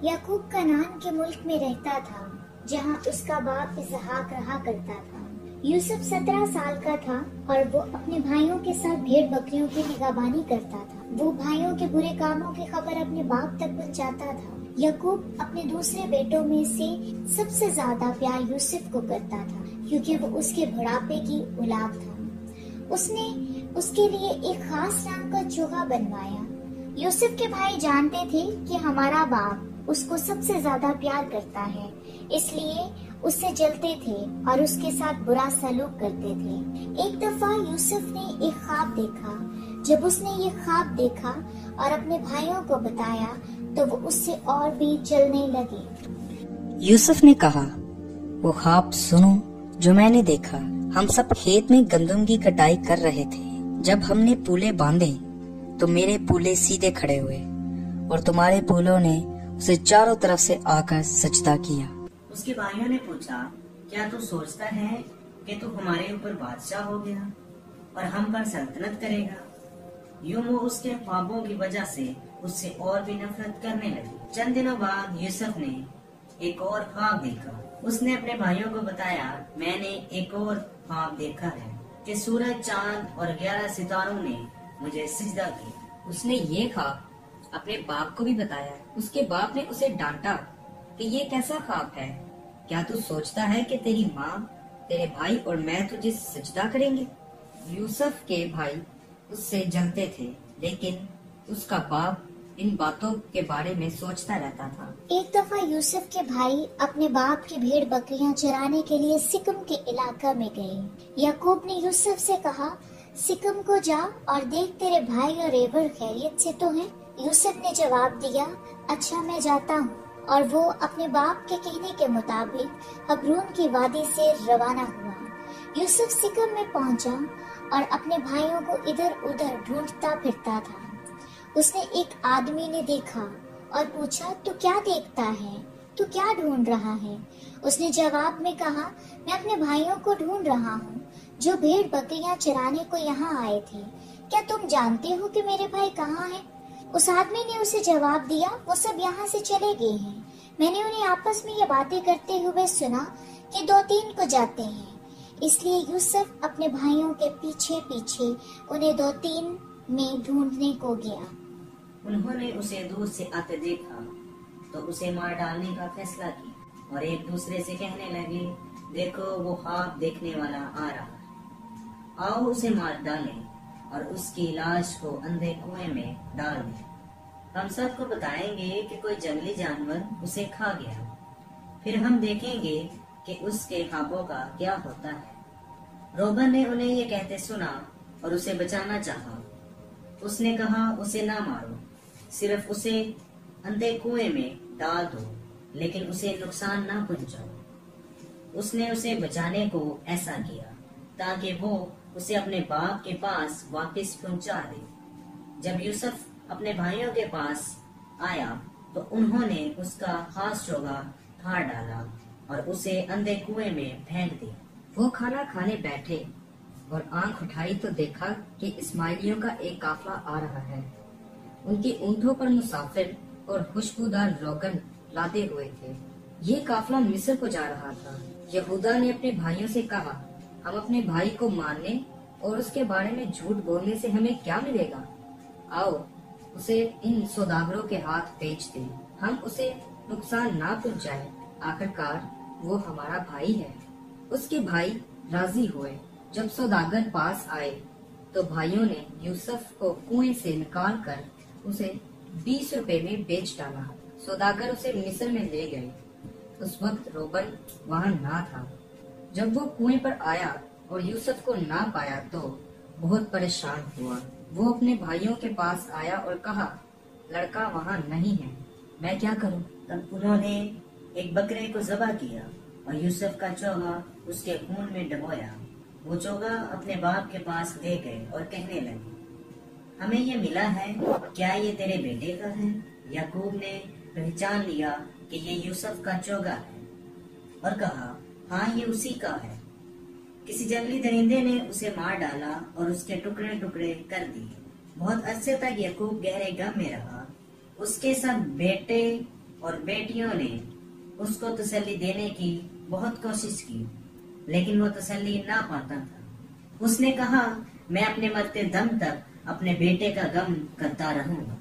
یعقوب کنعان کے ملک میں رہتا تھا جہاں اس کا باپ اسحاق رہا کرتا تھا۔ یوسف 17 سال کا تھا اور وہ اپنے بھائیوں کے ساتھ بھیڑ بکریوں کی نگہبانی کرتا تھا۔ وہ بھائیوں کے برے کاموں کی خبر اپنے باپ تک پہنچاتا تھا۔ یعقوب اپنے دوسرے بیٹوں میں سے سب سے زیادہ پیار یوسف کو کرتا تھا کیونکہ وہ اس کے بڑھاپے کی اولاد تھا۔ اس نے اس کے لیے ایک خاص رنگ کا چوغا بنوایا۔ یوسف کے بھائی جانتے تھے کہ ہمارا باپ اس کو سب سے زیادہ پیار کرتا ہے، اس لیے اس سے جلتے تھے اور اس کے ساتھ برا سلوک کرتے تھے۔ ایک دفعہ یوسف نے ایک خواب دیکھا۔ جب اس نے یہ خواب دیکھا اور اپنے بھائیوں کو بتایا تو وہ اس سے اور بھی جلنے لگے۔ یوسف نے کہا، وہ خواب سنو جو میں نے دیکھا۔ ہم سب کھیت میں گندم کی کٹائی کر رہے تھے۔ جب ہم نے پولے باندھے تو میرے پولے سیدھے کھڑے ہوئے اور تمہارے پولوں نے اسے چاروں طرف سے آ کر سجدہ کیا۔ اس کے بھائیوں نے پوچھا، کیا تو سوچتا ہے کہ تو ہمارے اوپر بادشاہ ہو گیا اور ہم پر سلطنت کرے گا؟ یوں وہ اس کے خوابوں کی وجہ سے اس سے اور بھی نفرت کرنے لگی۔ چند دنوں بعد یوسف نے ایک اور خواب دیکھا۔ اس نے اپنے بھائیوں کو بتایا، میں نے ایک اور خواب دیکھا ہے کہ سورج، چاند اور 11 ستاروں نے مجھے سجدہ کیا۔ اس نے یہ خواب اپنے باپ کو بھی بتایا۔ اس کے باپ نے اسے ڈانٹا کہ یہ کیسا خواب ہے؟ کیا تو سوچتا ہے کہ تیری ماں، تیرے بھائی اور میں تجھے سجدہ کریں گے؟ یوسف کے بھائی اس سے جلتے تھے، لیکن اس کا باپ ان باتوں کے بارے میں سوچتا رہتا تھا۔ ایک دفعہ یوسف کے بھائی اپنے باپ کی بھیڑ بکریاں چرانے کے لیے سکم کے علاقہ میں گئے۔ یعقوب نے یوسف سے کہا، سکم کو جا اور دیکھ تیرے بھائی اور ریبر خیریت سے تو ہیں؟ یوسف نے جواب دیا، اچھا میں جاتا ہوں، اور وہ اپنے باپ کے کہنے کے مطابق حبرون کی وادی سے روانہ ہوا۔ یوسف سکم میں پہنچا اور اپنے بھائیوں کو ادھر ادھر ڈھونڈتا پھرتا تھا۔ اس نے ایک آدمی نے دیکھا اور پوچھا، تو کیا دیکھتا ہے؟ تو کیا ڈھونڈ رہا ہے؟ اس نے جواب میں کہا، میں اپنے بھائیوں کو ڈھونڈ رہا ہوں جو بھیڑ بکریاں چرانے کو یہاں آئے تھے۔ کیا تم جانتے ہو کہ میرے بھائی کہاں ہیں؟ اس آدمی نے اسے جواب دیا، وہ سب یہاں سے چلے گئے ہیں۔ میں نے انہیں آپس میں یہ باتیں کرتے ہوئے سنا کہ 2-3 کو جاتے ہیں۔ اس لیے یوسف اپنے بھائیوں کے پیچھے پیچھے انہیں 2-3 میں ڈھونڈنے کو گیا۔ انہوں نے اسے دور سے آتے دیکھا تو اسے مار ڈالنے کا فیصلہ کیا اور ایک دوسرے سے کہنے لگے، دیکھو وہ خواب دیکھنے والا آ رہا ہے، آؤ اسے مار ڈالیں اور اس کی لاش کو اندھے کنویں میں ڈال دیں۔ ہم سب کو بتائیں گے کہ کوئی جنگلی جانور اسے کھا گیا، پھر ہم دیکھیں گے کہ اس کے خوابوں کا کیا ہوتا ہے۔ روبن نے انہیں یہ کہتے سنا اور اسے بچانا چاہا۔ اس نے کہا، اسے نہ مارو، صرف اسے اندھے کنویں میں ڈال دو، لیکن اسے نقصان نہ پہنچاؤ۔ اس نے اسے بچانے کو ایسا کیا تاکہ وہ اسے اپنے باپ کے پاس واپس پہنچا دے۔ جب یوسف اپنے بھائیوں کے پاس آیا تو انہوں نے اس کا خاص چوغا پھاڑ ڈالا اور اسے اندھے کنویں میں پھینک دیا۔ وہ کھانا کھانے بیٹھے اور آنکھ اٹھائی تو دیکھا کہ اسماعیلیوں کا ایک قافلہ آ رہا ہے۔ ان کے اونٹوں پر مسافر اور خوشبودار روغن لادے ہوئے تھے۔ یہ قافلہ مصر کو جا رہا تھا۔ یہودا نے اپنے بھائیوں سے کہا، ہم اپنے بھائی کو مارنے اور اس کے بارے میں جھوٹ بولنے سے ہمیں کیا ملے گا؟ آؤ اسے ان سوداگروں کے ہاتھ بیچ دیں، ہم اسے نقصان نہ پہنچائیں، آخرکار وہ ہمارا بھائی ہے۔ اس کے بھائی راضی ہوئے۔ جب سوداگر پاس آئے تو بھائیوں نے یوسف کو کنویں سے نکال کر اسے 20 روپے میں بیچ ڈالا۔ سوداگر اسے مصر میں لے گئے۔ اس وقت روبن وہاں نہ تھا۔ جب وہ کنویں پر آیا اور یوسف کو نہ پایا تو بہت پریشان ہوا۔ وہ اپنے بھائیوں کے پاس آیا اور کہا، لڑکا وہاں نہیں ہے، میں کیا کروں؟ تب انہوں نے ایک بکرے کو ذبح کیا اور یوسف کا چوغا اس کے خون میں ڈبویا۔ وہ چوغا اپنے باپ کے پاس لے گئے اور کہنے لگے، ہمیں یہ ملا ہے، کیا یہ تیرے بیٹے کا ہے؟ یعقوب نے پہچان لیا کہ یہ یوسف کا چوغا ہے اور کہا، ہاں یہ اسی کا ہے۔ کسی جنگلی درندے نے اسے مار ڈالا اور اس کے ٹکڑے ٹکڑے کر دیے۔ بہت عرصے تک یعقوب گہرے غم میں رہا۔ اس کے سب بیٹے اور بیٹیوں نے اس کو تسلی دینے کی بہت کوشش کی، لیکن وہ تسلی نہ پاتا تھا۔ اس نے کہا، میں اپنے مرتے دم تک اپنے بیٹے کا غم کرتا رہوں گا۔